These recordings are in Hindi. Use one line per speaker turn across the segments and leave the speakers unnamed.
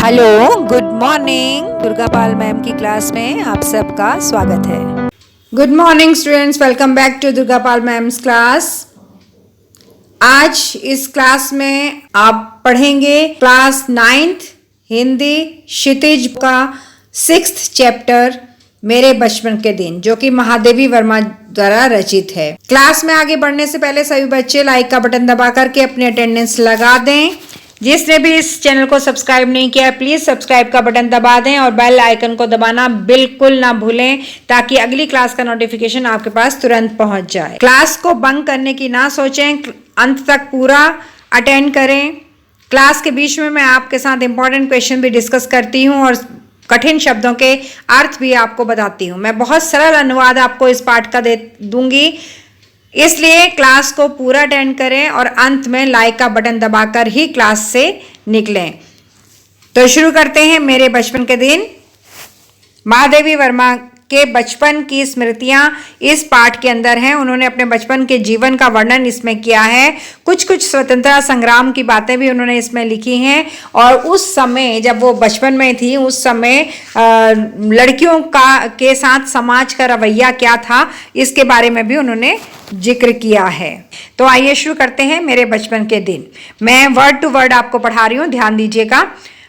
Hello, good morning. Durga Pal ma'am की क्लास में आप सबका स्वागत है।
Good morning students, welcome back to Durga Pal ma'am's class. आज इस क्लास में आप पढ़ेंगे क्लास 9th हिंदी क्षितिज का 6th चैप्टर मेरे बचपन के दिन, जो कि महादेवी वर्मा द्वारा रचित है। क्लास में आगे बढ़ने से पहले सभी बच्चे लाइक का बटन दबा करके अपनी अटेंडेंस लगा दें। जिसने भी इस चैनल को सब्सक्राइब नहीं किया है प्लीज सब्सक्राइब का बटन दबा दें और बेल आइकन को दबाना बिल्कुल ना भूलें, ताकि अगली क्लास का नोटिफिकेशन आपके पास तुरंत पहुंच जाए। क्लास को बंक करने की ना सोचें, अंत तक पूरा अटेंड करें। क्लास के बीच में मैं आपके साथ इंपॉर्टेंट क्वेश्चन भी डिस्कस करती हूँ और कठिन शब्दों के अर्थ भी आपको बताती हूँ। मैं बहुत सरल अनुवाद आपको इस पाठ का दे दूंगी, इसलिए क्लास को पूरा अटेंड करें और अंत में लाइक का बटन दबाकर ही क्लास से निकलें। तो शुरू करते हैं। मेरे बचपन के दिन। महादेवी वर्मा के बचपन की स्मृतियां इस पाठ के अंदर हैं। उन्होंने अपने बचपन के जीवन का वर्णन इसमें किया है। कुछ स्वतंत्रता संग्राम की बातें भी उन्होंने इसमें लिखी हैं और उस समय जब वो बचपन में थी उस समय लड़कियों के साथ समाज का रवैया क्या था, इसके बारे में भी उन्होंने जिक्र किया है। तो आइए शुरू करते हैं। मेरे बचपन के दिन। मैं वर्ड टू वर्ड आपको पढ़ा रही हूँ, ध्यान दीजिएगा।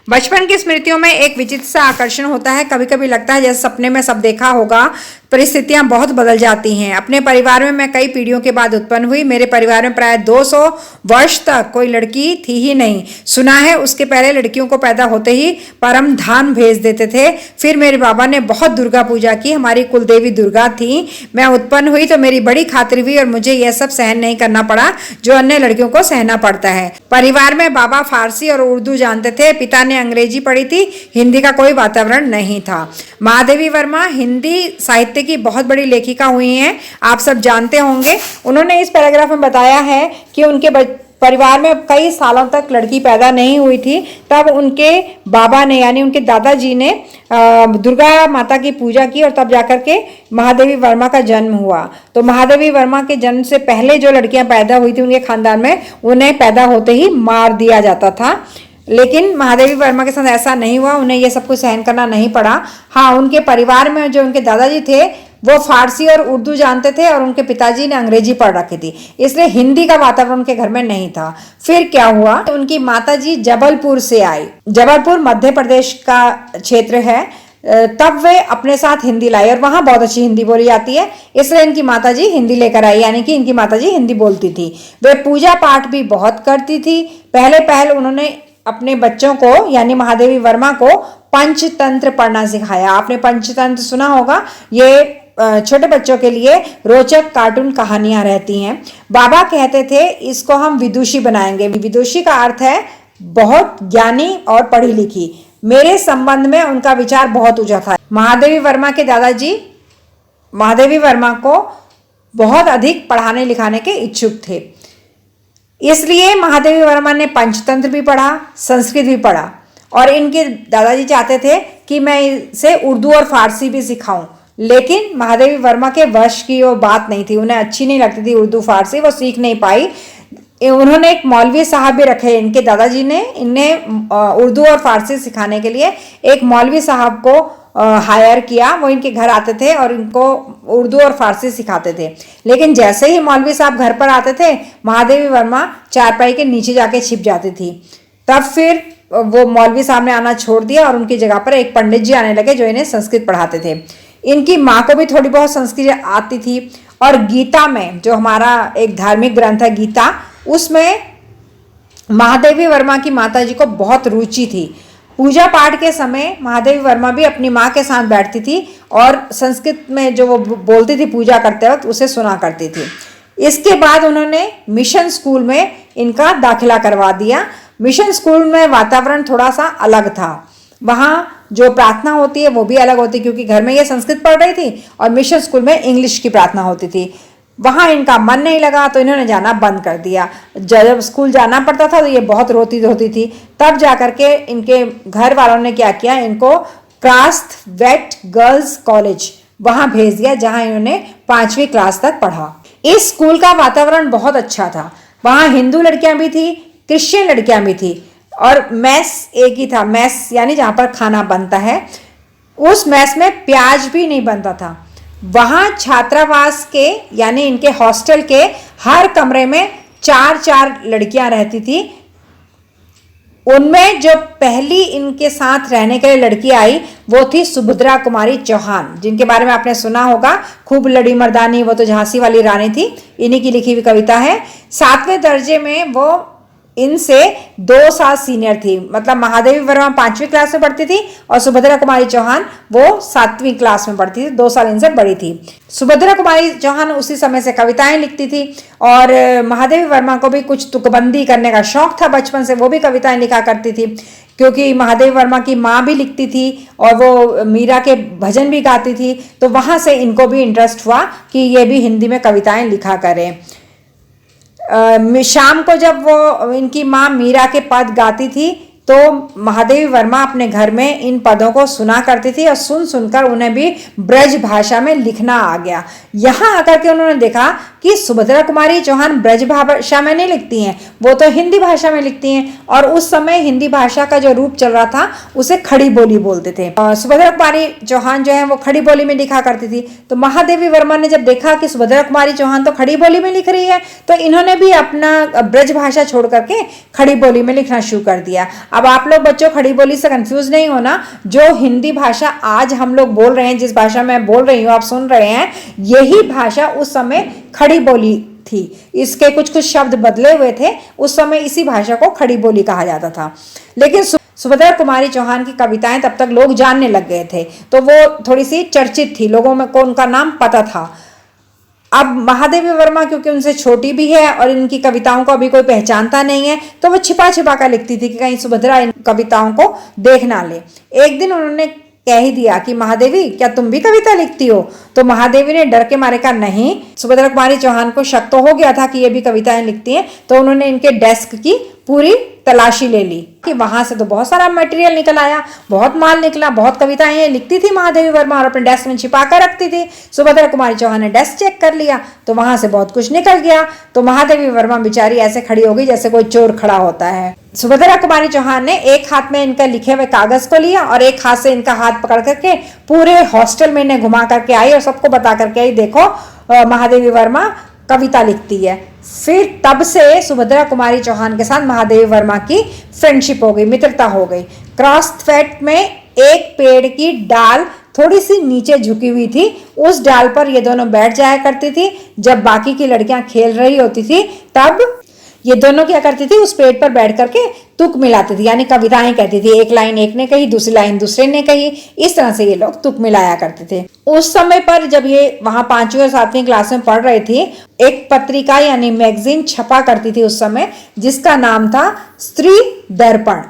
बचपन की स्मृतियों में एक विचित्र सा आकर्षण होता है। कभी कभी लगता है जैसे सपने में सब देखा होगा। परिस्थितियां बहुत बदल जाती हैं। अपने परिवार में मैं कई पीढ़ियों के बाद उत्पन्न हुई। मेरे परिवार में प्राय 200 वर्ष तक कोई लड़की थी ही नहीं। सुना है उसके पहले लड़कियों को पैदा होते ही परम धाम भेज देते थे। फिर मेरे बाबा ने बहुत दुर्गा पूजा की। हमारी कुलदेवी दुर्गा थी। मैं उत्पन्न हुई तो मेरी बड़ी खातिर हुई और मुझे यह सब सहन नहीं करना पड़ा जो अन्य लड़कियों को सहना पड़ता है। परिवार में बाबा फारसी और उर्दू जानते थे। पिता ने अंग्रेजी पढ़ी थी। हिंदी का कोई वातावरण नहीं था। महादेवी वर्मा हिंदी साहित्य की बहुत बड़ी लेखिका हुई हैं, आप सब जानते होंगे। उन्होंने इस पैराग्राफ में बताया है कि उनके परिवार में कई सालों तक लड़की पैदा नहीं हुई थी। तब उनके बाबा ने यानी उनके दादाजी ने दुर्गा माता की पूजा की और तब जाकर के महादेवी वर्मा का जन्म हुआ। तो महादेवी वर्मा के जन्म से पहले जो लड़कियां पैदा हुई थी उनके खानदान में, उन्हें पैदा होते ही मार दिया जाता था। लेकिन महादेवी वर्मा के साथ ऐसा नहीं हुआ। उन्हें यह सब कुछ सहन करना नहीं पड़ा। हाँ, उनके परिवार में जो उनके दादाजी थे वो फारसी और उर्दू जानते थे और उनके पिताजी ने अंग्रेजी पढ़ रखी थी, इसलिए हिंदी का वातावरण उनके घर में नहीं था। फिर क्या हुआ, उनकी माताजी जबलपुर से आई। जबलपुर मध्य प्रदेश का क्षेत्र है। तब वे अपने साथ हिंदी लाई और वहां बहुत अच्छी हिंदी बोली जाती है, इसलिए इनकी माताजी हिंदी लेकर आई, यानी कि इनकी माताजी हिंदी बोलती थी। वे पूजा पाठ भी बहुत करती थी। पहले उन्होंने अपने बच्चों को यानी महादेवी वर्मा को पंचतंत्र पढ़ना सिखाया। आपने पंचतंत्र सुना होगा। ये छोटे बच्चों के लिए रोचक कार्टून कहानियां रहती हैं। बाबा कहते थे इसको हम विदुषी बनाएंगे। विदुषी का अर्थ है बहुत ज्ञानी और पढ़ी लिखी। मेरे संबंध में उनका विचार बहुत ऊंचा था। महादेवी वर्मा के दादाजी महादेवी वर्मा को बहुत अधिक पढ़ाने लिखाने के इच्छुक थे, इसलिए महादेवी वर्मा ने पंचतंत्र भी पढ़ा, संस्कृत भी पढ़ा और इनके दादाजी चाहते थे कि मैं इसे उर्दू और फारसी भी सिखाऊं। लेकिन महादेवी वर्मा के वश की वो बात नहीं थी। उन्हें अच्छी नहीं लगती थी उर्दू फारसी, वो सीख नहीं पाई। उन्होंने एक मौलवी साहब भी रखे। इनके दादाजी ने इन्हें उर्दू और फारसी सिखाने के लिए एक मौलवी साहब को हायर किया। वो इनके घर आते थे और इनको उर्दू और फारसी सिखाते थे। लेकिन जैसे ही मौलवी साहब घर पर आते थे महादेवी वर्मा चारपाई के नीचे जाके छिप जाती थी। तब फिर वो मौलवी साहब ने आना छोड़ दिया और उनकी जगह पर एक पंडित जी आने लगे जो इन्हें संस्कृत पढ़ाते थे। इनकी माँ को भी थोड़ी बहुत संस्कृत आती थी और गीता में, जो हमारा एक धार्मिक ग्रंथ है गीता, उसमें महादेवी वर्मा की माताजी को बहुत रुचि थी। पूजा पाठ के समय महादेवी वर्मा भी अपनी माँ के साथ बैठती थी और संस्कृत में जो वो बोलती थी पूजा करते वक्त उसे सुना करती थी। इसके बाद उन्होंने मिशन स्कूल में इनका दाखिला करवा दिया। मिशन स्कूल में वातावरण थोड़ा सा अलग था। वहाँ जो प्रार्थना होती है वो भी अलग होती, क्योंकि घर में ये संस्कृत पढ़ रही थी और मिशन स्कूल में इंग्लिश की प्रार्थना होती थी। वहाँ इनका मन नहीं लगा तो इन्होंने जाना बंद कर दिया। जब स्कूल जाना पड़ता था तो ये बहुत रोती धोती थी। तब जाकर के इनके घर वालों ने क्या किया, इनको क्रास्ट वेट गर्ल्स कॉलेज वहाँ भेज दिया, जहाँ इन्होंने 5वीं क्लास तक पढ़ा। इस स्कूल का वातावरण बहुत अच्छा था। वहाँ हिंदू लड़कियां भी थी, क्रिश्चियन लड़कियां भी थी और मेस एक ही था, मेस यानी जहाँ पर खाना बनता है। उस मेस में प्याज भी नहीं बनता था। वहाँ छात्रावास के यानी इनके हॉस्टल के हर कमरे में 4-4 लड़कियां रहती थी। उनमें जो पहली इनके साथ रहने के लिए लड़की आई वो थी सुभद्रा कुमारी चौहान, जिनके बारे में आपने सुना होगा, खूब लड़ी मर्दानी, वो तो झांसी वाली रानी थी। इन्हीं की लिखी हुई कविता है। 7वें दर्जे में वो इनसे 2 साल सीनियर थी। मतलब महादेवी वर्मा 5वीं क्लास में पढ़ती थी और सुभद्रा कुमारी चौहान वो 7वीं क्लास में पढ़ती थी, 2 साल इनसे बड़ी थी। सुभद्रा कुमारी चौहान उसी समय से कविताएं लिखती थी और महादेवी वर्मा को भी कुछ तुकबंदी करने का शौक था बचपन से, वो भी कविताएं लिखा करती थी, क्योंकि महादेवी वर्मा की माँ भी लिखती थी और वो मीरा के भजन भी गाती थी। तो वहाँ से इनको भी इंटरेस्ट हुआ कि ये भी हिंदी में कविताएं लिखा करें। शाम को जब वो इनकी माँ मीरा के पद गाती थी तो महादेवी वर्मा अपने घर में इन पदों को सुना करती थी और सुन सुनकर उन्हें भी ब्रज भाषा में लिखना आ गया। यहाँ आकर के उन्होंने देखा कि सुभद्रा कुमारी चौहान ब्रज भाषा में नहीं लिखती हैं, वो तो हिंदी भाषा में लिखती हैं। और उस समय हिंदी भाषा का जो रूप चल रहा था उसे खड़ी बोली बोलते थे। सुभद्रा कुमारी चौहान जो है वो खड़ी बोली में लिखा करती थी। तो महादेवी वर्मा ने जब देखा कि सुभद्रा कुमारी चौहान तो खड़ी बोली में लिख रही है, तो इन्होंने भी अपना ब्रज भाषा छोड़ करके खड़ी बोली में लिखना शुरू कर दिया। अब आप लोग बच्चों खड़ी बोली से कंफ्यूज नहीं होना। जो हिंदी भाषा आज हम लोग बोल रहे हैं, जिस भाषा में बोल रही हूँ आप सुन रहे हैं, यही भाषा उस समय खड़ी बोली थी। इसके कुछ कुछ शब्द बदले हुए थे। उस समय इसी भाषा को खड़ी बोली कहा जाता था। लेकिन सुभद्रा कुमारी चौहान की कविताएं तब तक लोग जानने लग गए थे, तो वो थोड़ी सी चर्चित थी, लोगों में को उनका नाम पता था। अब महादेवी वर्मा क्योंकि उनसे छोटी भी है और इनकी कविताओं को अभी कोई पहचानता नहीं है, तो वो छिपा छिपा कर लिखती थी कि कहीं सुभद्रा इन कविताओं को देख ना ले। एक दिन उन्होंने कह ही दिया कि महादेवी क्या तुम भी कविता लिखती हो? तो महादेवी ने डर के मारे कहा नहीं। सुभद्रा कुमारी चौहान को शक तो हो गया था कि ये भी कविताएं लिखती हैं, तो उन्होंने इनके डेस्क की पूरी तलाशी ले ली कि वहां से तो बहुत सारा मटेरियल निकल आया, बहुत माल निकला, बहुत कविताएं ये लिखती थी महादेवी वर्मा और अपने डेस्क में छिपा कर रखती थी। सुभद्रा कुमारी चौहान ने डेस्क चेक कर लिया तो वहां से बहुत कुछ निकल गया। तो महादेवी वर्मा बेचारी ऐसे खड़ी हो गई जैसे कोई चोर खड़ा होता है। सुभद्रा कुमारी चौहान ने एक हाथ में इनका लिखे हुए कागज को लिया और एक हाथ से इनका हाथ पकड़ करके पूरे हॉस्टल में इन्हें घुमा करके आई और सबको बता करके आई, देखो महादेवी वर्मा कविता लिखती है। फिर तब से सुभद्रा कुमारी चौहान के साथ महादेवी वर्मा की फ्रेंडशिप हो गई, मित्रता हो गई। क्रॉस फैट में एक पेड़ की डाल थोड़ी सी नीचे झुकी हुई थी, उस डाल पर ये दोनों बैठ जाया करती थी। जब बाकी की लड़कियां खेल रही होती थी तब ये दोनों क्या करती थी, उस पेड़ पर बैठ करके तुक मिलाती थी, यानी कविताएं कहती थी। एक लाइन एक ने कही, दूसरी लाइन दूसरे ने कही, इस तरह से ये लोग तुक मिलाया करते थे। उस समय पर जब ये वहां 5वीं और 7वीं क्लास में पढ़ रही थी, एक पत्रिका यानी मैगजीन छपा करती थी उस समय, जिसका नाम था स्त्री दर्पण।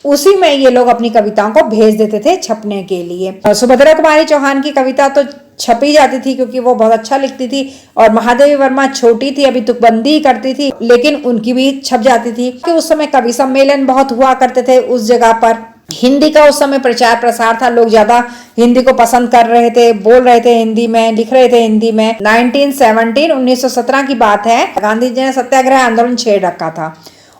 उसी में ये लोग अपनी कविताओं को भेज देते थे छपने के लिए। सुभद्रा कुमारी चौहान की कविता तो छपी जाती थी क्योंकि वो बहुत अच्छा लिखती थी, और महादेवी वर्मा छोटी थी, अभी तुकबंदी करती थी, लेकिन उनकी भी छप जाती थी। कि उस समय कवि सम्मेलन बहुत हुआ करते थे उस जगह पर। हिंदी का उस समय प्रचार प्रसार था, लोग ज्यादा हिंदी को पसंद कर रहे थे, बोल रहे थे हिंदी में, लिख रहे थे हिंदी में। 1917 की बात है, गांधी जी ने सत्याग्रह आंदोलन छेड़ रखा था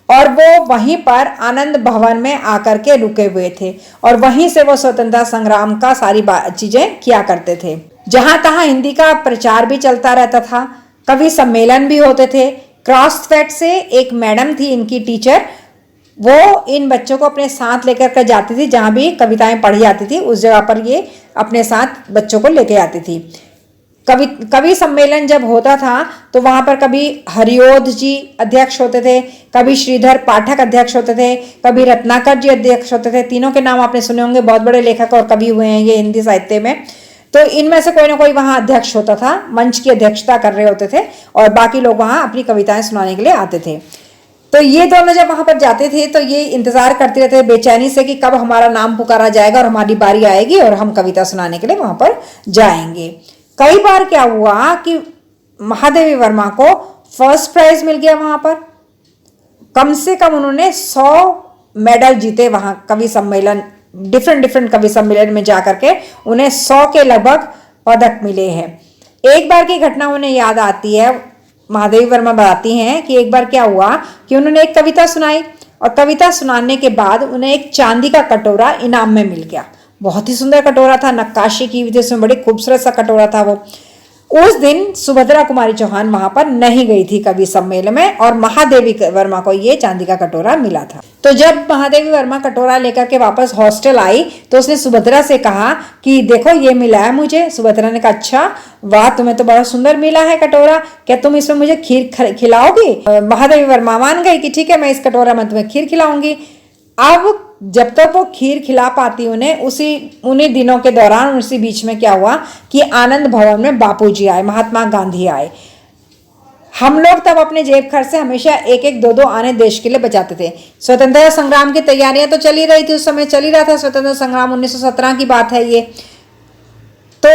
और वो वहीं पर आनंद भवन में आकर के रुके हुए थे और वहीं से वो स्वतंत्रता संग्राम का सारी चीजें किया करते थे। जहां तहां हिंदी का प्रचार भी चलता रहता था, कवि सम्मेलन भी होते थे। क्रॉसफेट से एक मैडम थी इनकी टीचर, वो इन बच्चों को अपने साथ लेकर कर जाती थी। जहां भी कविताएं पढ़ी जाती थी उस जगह पर ये अपने साथ बच्चों को लेके आती थी। कवि सम्मेलन जब होता था तो वहां पर कभी हरिओध जी अध्यक्ष होते थे, कभी श्रीधर पाठक अध्यक्ष होते थे, कभी रत्नाकर जी अध्यक्ष होते थे। तीनों के नाम आपने सुने होंगे, बहुत बड़े लेखक और कवि हुए हैं ये हिंदी साहित्य में। तो इनमें से कोई ना कोई वहां अध्यक्ष होता था, मंच की अध्यक्षता कर रहे होते थे और बाकी लोग वहां अपनी कविताएं सुनाने के लिए आते थे। तो ये दोनों जब वहां पर जाते थे तो ये इंतजार करते रहते बेचैनी से कि कब हमारा नाम पुकारा जाएगा और हमारी बारी आएगी और हम कविता सुनाने के लिए वहां पर जाएंगे। कई बार क्या हुआ कि महादेवी वर्मा को फर्स्ट प्राइज मिल गया वहां पर। कम से कम उन्होंने 100 मेडल जीते वहां कवि सम्मेलन, डिफरेंट कवि सम्मेलन में जाकर के उन्हें 100 के लगभग पदक मिले हैं। एक बार की घटना उन्हें याद आती है, महादेवी वर्मा बताती हैं कि एक बार क्या हुआ कि उन्होंने एक कविता सुनाई और कविता सुनाने के बाद उन्हें एक चांदी का कटोरा इनाम में मिल गया। बहुत ही सुंदर कटोरा था, नक्काशी की वजह से बड़ी खूबसूरत सा कटोरा था वो। उस दिन सुभद्रा कुमारी चौहान वहां पर नहीं गई थी कवि सम्मेलन में और महादेवी वर्मा को ये चांदी का कटोरा मिला था। तो जब महादेवी वर्मा कटोरा लेकर के वापस हॉस्टल आई तो उसने सुभद्रा से कहा कि देखो ये मिला है मुझे। सुभद्रा ने कहा अच्छा वाह, तुम्हें तो बड़ा सुंदर मिला है कटोरा, क्या तुम इसमें मुझे खीर खिलाओगी? महादेवी वर्मा मान गई कि ठीक है, मैं इस कटोरा में तुम्हें खीर खिलाऊंगी। अब जब तक वो खीर खिला पाती उन्हें, उन्हीं दिनों के दौरान उसी बीच में क्या हुआ कि आनंद भवन में बापूजी आए, महात्मा गांधी आए। हम लोग तब अपने जेब खर्च से हमेशा एक एक दो दो आने देश के लिए बचाते थे। स्वतंत्रता संग्राम की तैयारियां तो चली रही थी, उस समय चल ही रहा था स्वतंत्रता संग्राम, 1917 की बात है ये। तो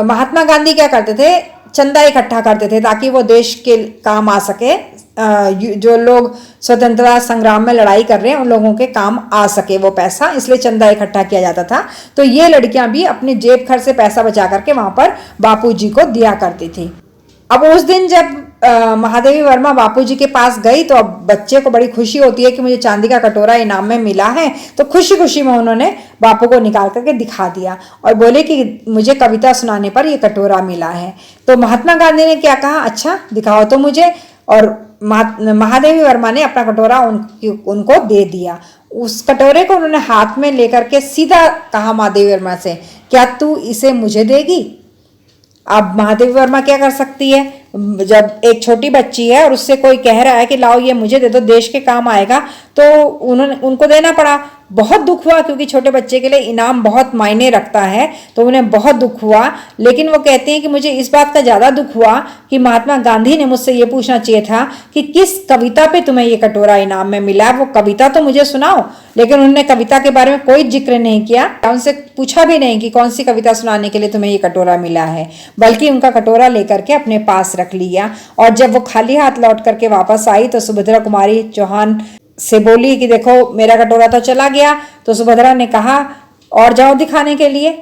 महात्मा गांधी क्या करते थे, चंदा इकट्ठा करते थे ताकि वो देश के काम आ सके। जो लोग स्वतंत्रता संग्राम में लड़ाई कर रहे हैं उन लोगों के काम आ सके वो पैसा, इसलिए चंदा इकट्ठा किया जाता था। तो ये लड़कियां भी अपने जेब खर्च से पैसा बचा करके वहां पर बापूजी को दिया करती थी। अब उस दिन जब महादेवी वर्मा बापूजी के पास गई तो अब बच्चे को बड़ी खुशी होती है कि मुझे चांदी का कटोरा इनाम में मिला है। तो खुशी खुशी में उन्होंने बापू को निकाल करके दिखा दिया और बोले कि मुझे कविता सुनाने पर ये कटोरा मिला है। तो महात्मा गांधी ने क्या कहा, अच्छा दिखाओ तो मुझे। और महादेवी वर्मा ने अपना कटोरा उनको दे दिया। उस कटोरे को उन्होंने हाथ में लेकर के सीधा कहा महादेवी वर्मा से, क्या तू इसे मुझे देगी? अब महादेवी वर्मा क्या कर सकती है, जब एक छोटी बच्ची है और उससे कोई कह रहा है कि लाओ ये मुझे दे दो, देश के काम आएगा, तो उनको देना पड़ा। बहुत दुख हुआ क्योंकि छोटे बच्चे के लिए इनाम बहुत मायने रखता है, तो उन्हें बहुत दुख हुआ। लेकिन वो कहते हैं कि मुझे इस बात का ज़्यादा दुख हुआ कि महात्मा गांधी ने मुझसे ये पूछना चाहिए था कि किस कविता पे तुम्हें ये कटोरा इनाम में मिला, वो कविता तो मुझे सुनाओ। लेकिन उन्होंने कविता के बारे में कोई जिक्र नहीं किया, उनसे पूछा भी नहीं कि कौन सी कविता सुनाने के लिए तुम्हें ये कटोरा मिला है, बल्कि उनका कटोरा लेकर के अपने पास रख लिया। और जब वो खाली हाथ लौट करके वापस आई तो सुभद्रा कुमारी चौहान से बोली कि देखो मेरा कटोरा तो चला गया। तो सुभद्रा ने कहा और जाओ दिखाने के लिए,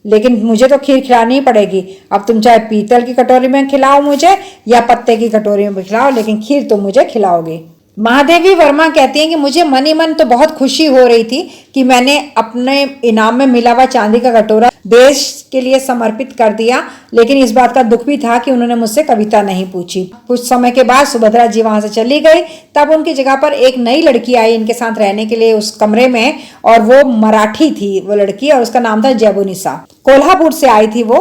लेकिन मुझे तो खीर खिलानी ही पड़ेगी। अब तुम चाहे पीतल की कटोरी में खिलाओ मुझे या पत्ते की कटोरी में खिलाओ, लेकिन खीर तो मुझे खिलाओगे। महादेवी वर्मा कहती हैं कि मुझे मन ही मन तो बहुत खुशी हो रही थी कि मैंने अपने इनाम में मिला हुआ चांदी का कटोरा देश के लिए समर्पित कर दिया, लेकिन इस बात का दुख भी था कि उन्होंने मुझसे कविता नहीं पूछी। कुछ समय के बाद सुभद्रा जी वहां से चली गई, तब उनकी जगह पर एक नई लड़की आई इनके साथ रहने के लिए उस कमरे में, और वो मराठी थी वो लड़की, और उसका नाम था जैबुनिसा। कोल्हापुर से आई थी वो,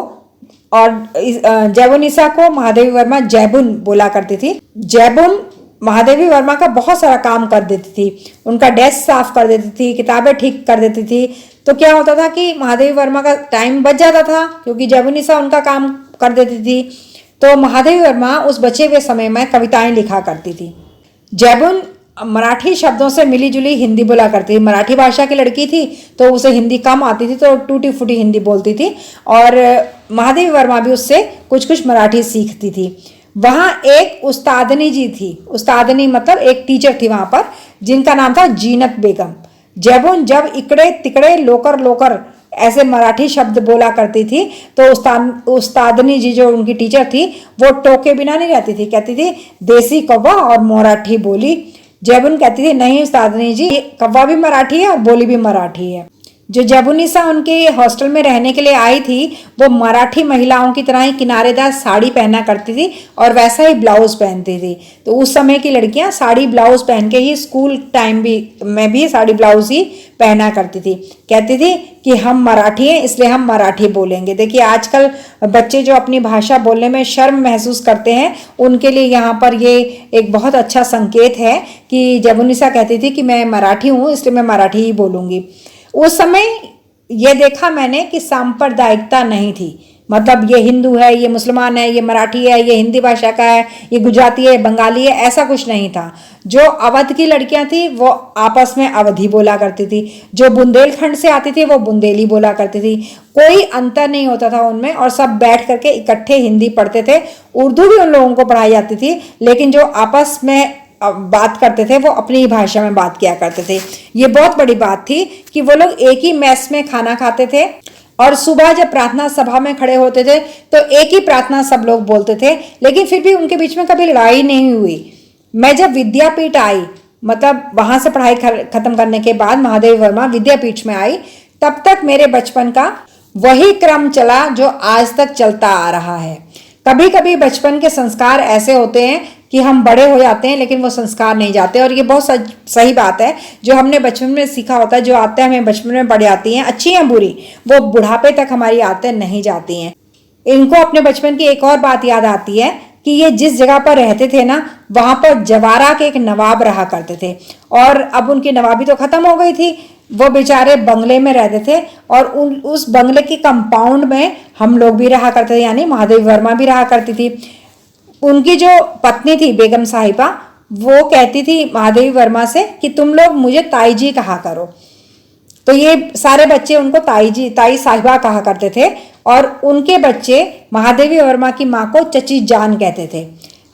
और जैबुनिसा को महादेवी वर्मा जैबुन बोला करती थी। जैबुन महादेवी वर्मा का बहुत सारा काम कर देती थी, उनका डेस्क साफ कर देती थी, किताबें ठीक कर देती थी। तो क्या होता था कि महादेवी वर्मा का टाइम बच जाता था क्योंकि जैबुनिसा उनका काम कर देती थी। तो महादेवी वर्मा उस बचे हुए समय में कविताएं लिखा करती थी। जैबुन मराठी शब्दों से मिली जुली हिंदी बोला करती थी, मराठी भाषा की लड़की थी तो उसे हिंदी कम आती थी, तो टूटी फूटी हिंदी बोलती थी, और महादेवी वर्मा भी उससे कुछ कुछ मराठी सीखती थी। वहाँ एक उस्तादनी जी थी, उस्तादनी मतलब एक टीचर थी वहाँ पर, जिनका नाम था जीनत बेगम। जैबुन जब इकड़े तिकड़े लोकर लोकर ऐसे मराठी शब्द बोला करती थी तो उस्तादनी जी जो उनकी टीचर थी वो टोके बिना नहीं रहती थी, कहती थी देसी कौवा और मराठी बोली। जैबुन कहती थी नहीं उस्तादनी जी, कौवा भी मराठी है और बोली भी मराठी है। जो जैबुनिसा उनके हॉस्टल में रहने के लिए आई थी वो मराठी महिलाओं की तरह ही किनारेदार साड़ी पहना करती थी और वैसा ही ब्लाउज पहनती थी। तो उस समय की लड़कियां साड़ी ब्लाउज पहन के ही स्कूल टाइम में भी साड़ी ब्लाउज ही पहना करती थी। कहती थी कि हम मराठी हैं इसलिए हम मराठी बोलेंगे। देखिए आजकल बच्चे जो अपनी भाषा बोलने में शर्म महसूस करते हैं उनके लिए यहाँ पर ये एक बहुत अच्छा संकेत है कि जैबुनिसा कहती थी कि मैं मराठी हूँ इसलिए मैं मराठी ही बोलूँगी। उस समय ये देखा मैंने कि सांप्रदायिकता नहीं थी, मतलब ये हिंदू है, ये मुसलमान है, ये मराठी है, ये हिंदी भाषा का है, ये गुजराती है, बंगाली है, ऐसा कुछ नहीं था। जो अवध की लड़कियां थी वो आपस में अवधी बोला करती थी, जो बुंदेलखंड से आती थी वो बुंदेली बोला करती थी। कोई अंतर नहीं होता था उनमें और सब बैठ करके इकट्ठे हिंदी पढ़ते थे। उर्दू भी उन लोगों को पढ़ाई जाती थी, लेकिन जो आपस में बात करते थे वो अपनी भाषा में बात किया करते थे। ये बहुत बड़ी बात थी कि वो लोग एक ही मेस में खाना खाते थे और सुबह जब प्रार्थना सभा में खड़े होते थे तो एक ही प्रार्थना सब लोग बोलते थे, लेकिन फिर भी उनके बीच में कभी लड़ाई नहीं हुई। मैं जब विद्यापीठ आई मतलब वहाँ से पढ़ाई खत्म करने के बाद महादेवी वर्मा विद्यापीठ में आई, तब तक मेरे बचपन का वही क्रम चला जो आज तक चलता आ रहा है। कभी कभी बचपन के संस्कार ऐसे होते हैं कि हम बड़े हो जाते हैं लेकिन वो संस्कार नहीं जाते, और ये बहुत सही बात है। जो हमने बचपन में सीखा होता है, जो आते हमें बचपन में पड़ जाती हैं, अच्छी या बुरी, वो बुढ़ापे तक हमारी आदतें नहीं जाती हैं। इनको अपने बचपन की एक और बात याद आती है कि ये जिस जगह पर रहते थे ना, वहाँ पर जवारा के एक नवाब रहा करते थे, और अब उनकी नवाबी तो खत्म हो गई थी। वो बेचारे बंगले में रहते थे, और उस बंगले के कंपाउंड में हम लोग भी रहा करते थे, यानी महादेवी वर्मा भी रहा करती थी। उनकी जो पत्नी थी बेगम साहिबा, वो कहती थी महादेवी वर्मा से कि तुम लोग मुझे ताई जी कहा करो। तो ये सारे बच्चे उनको ताई साहिबा कहा करते थे, और उनके बच्चे महादेवी वर्मा की माँ को चची जान कहते थे।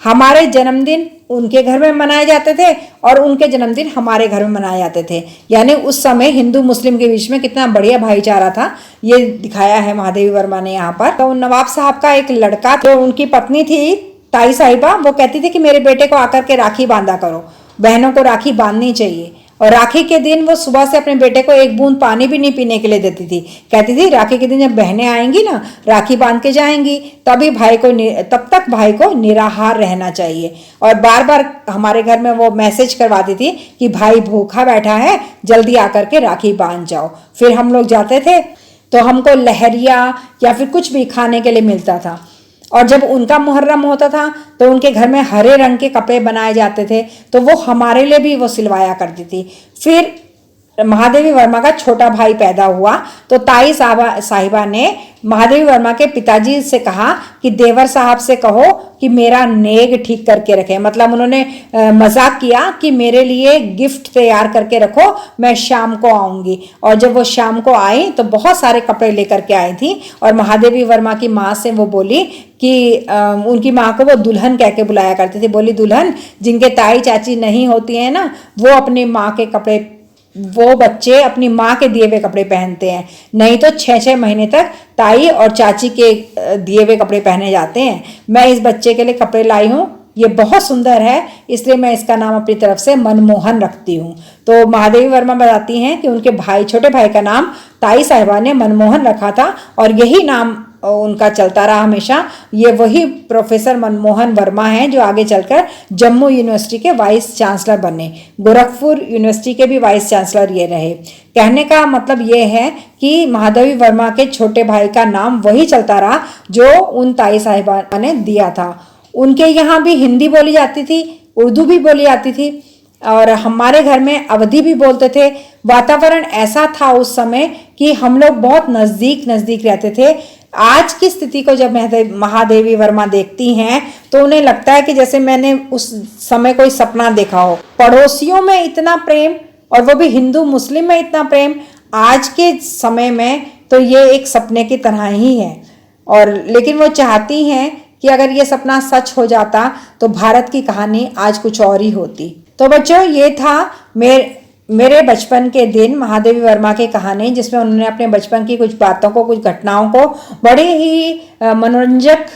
हमारे जन्मदिन उनके घर में मनाए जाते थे और उनके जन्मदिन हमारे घर में मनाए जाते थे। यानी उस समय हिंदू मुस्लिम के बीच में कितना बढ़िया भाईचारा था, ये दिखाया है महादेवी वर्मा ने यहाँ पर। तो नवाब साहब का एक लड़का, तो उनकी पत्नी थी ताई साहिबा, वो कहती थी कि मेरे बेटे को आकर के राखी बांधा करो, बहनों को राखी बांधनी चाहिए। और राखी के दिन वो सुबह से अपने बेटे को एक बूंद पानी भी नहीं पीने के लिए देती थी। कहती थी राखी के दिन जब बहनें आएंगी ना, राखी बांध के जाएंगी, तब तक भाई को निराहार रहना चाहिए। और बार बार हमारे घर में वो मैसेज करवाती थी कि भाई भूखा बैठा है, जल्दी आकर के राखी बांध जाओ। फिर हम लोग जाते थे तो हमको लहरिया या फिर कुछ भी खाने के लिए मिलता था। और जब उनका मुहर्रम होता था तो उनके घर में हरे रंग के कपड़े बनाए जाते थे, तो वो हमारे लिए भी वो सिलवाया करती थी। फिर महादेवी वर्मा का छोटा भाई पैदा हुआ, तो ताई साहिबा ने महादेवी वर्मा के पिताजी से कहा कि देवर साहब से कहो कि मेरा नेग ठीक करके रखे। मतलब उन्होंने मजाक किया कि मेरे लिए गिफ्ट तैयार करके रखो, मैं शाम को आऊंगी। और जब वो शाम को आई तो बहुत सारे कपड़े लेकर के आई थी, और महादेवी वर्मा की माँ से वो बोली कि उनकी माँ को वो दुल्हन कह के बुलाया करती थी। बोली दुल्हन, जिनके ताई चाची नहीं होती है ना, वो अपनी माँ के कपड़े, वो बच्चे अपनी माँ के दिए हुए कपड़े पहनते हैं, नहीं तो 6-6 महीने तक ताई और चाची के दिए हुए कपड़े पहने जाते हैं। मैं इस बच्चे के लिए कपड़े लाई हूँ, ये बहुत सुंदर है, इसलिए मैं इसका नाम अपनी तरफ से मनमोहन रखती हूँ। तो महादेवी वर्मा बताती हैं कि उनके छोटे भाई का नाम ताई साहिबा ने मनमोहन रखा था, और यही नाम उनका चलता रहा हमेशा। ये वही प्रोफेसर मनमोहन वर्मा हैं जो आगे चलकर जम्मू यूनिवर्सिटी के वाइस चांसलर बने, गोरखपुर यूनिवर्सिटी के भी वाइस चांसलर ये रहे। कहने का मतलब ये है कि महादेवी वर्मा के छोटे भाई का नाम वही चलता रहा जो उन ताई साहिबा ने दिया था। उनके यहाँ भी हिंदी बोली जाती थी, उर्दू भी बोली जाती थी, और हमारे घर में अवधी भी बोलते थे। वातावरण ऐसा था उस समय कि हम लोग बहुत नज़दीक रहते थे। आज की स्थिति को जब महादेवी वर्मा देखती हैं तो उन्हें लगता है कि जैसे मैंने उस समय कोई सपना देखा हो। पड़ोसियों में इतना प्रेम, और वो भी हिंदू मुस्लिम में इतना प्रेम, आज के समय में तो ये एक सपने की तरह ही है। और लेकिन वो चाहती हैं कि अगर ये सपना सच हो जाता तो भारत की कहानी आज कुछ और ही होती। तो बच्चों, ये था मेरे बचपन के दिन, महादेवी वर्मा की कहानी, जिसमें उन्होंने अपने बचपन की कुछ बातों को, कुछ घटनाओं को बड़े ही मनोरंजक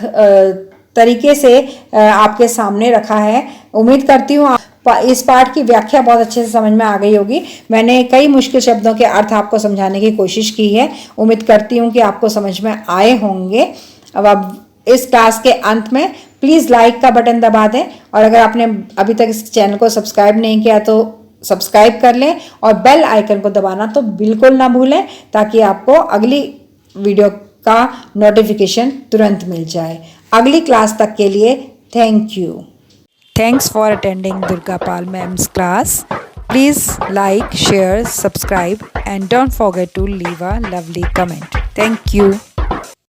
तरीके से आपके सामने रखा है। उम्मीद करती हूँ इस पाठ की व्याख्या बहुत अच्छे से समझ में आ गई होगी। मैंने कई मुश्किल शब्दों के अर्थ आपको समझाने की कोशिश की है। उम्मीद करती हूँ कि आपको समझ में आए होंगे। अब इस क्लास के अंत में प्लीज़ लाइक का बटन दबा दें, और अगर आपने अभी तक इस चैनल को सब्सक्राइब नहीं किया तो सब्सक्राइब कर लें, और बेल आइकन को दबाना तो बिल्कुल ना भूलें, ताकि आपको अगली वीडियो का नोटिफिकेशन तुरंत मिल जाए। अगली क्लास तक के लिए thank you.
Thanks for attending Durga Pal Ma'am's class. Please like, share, subscribe, and don't forget to leave a lovely comment. Thank you.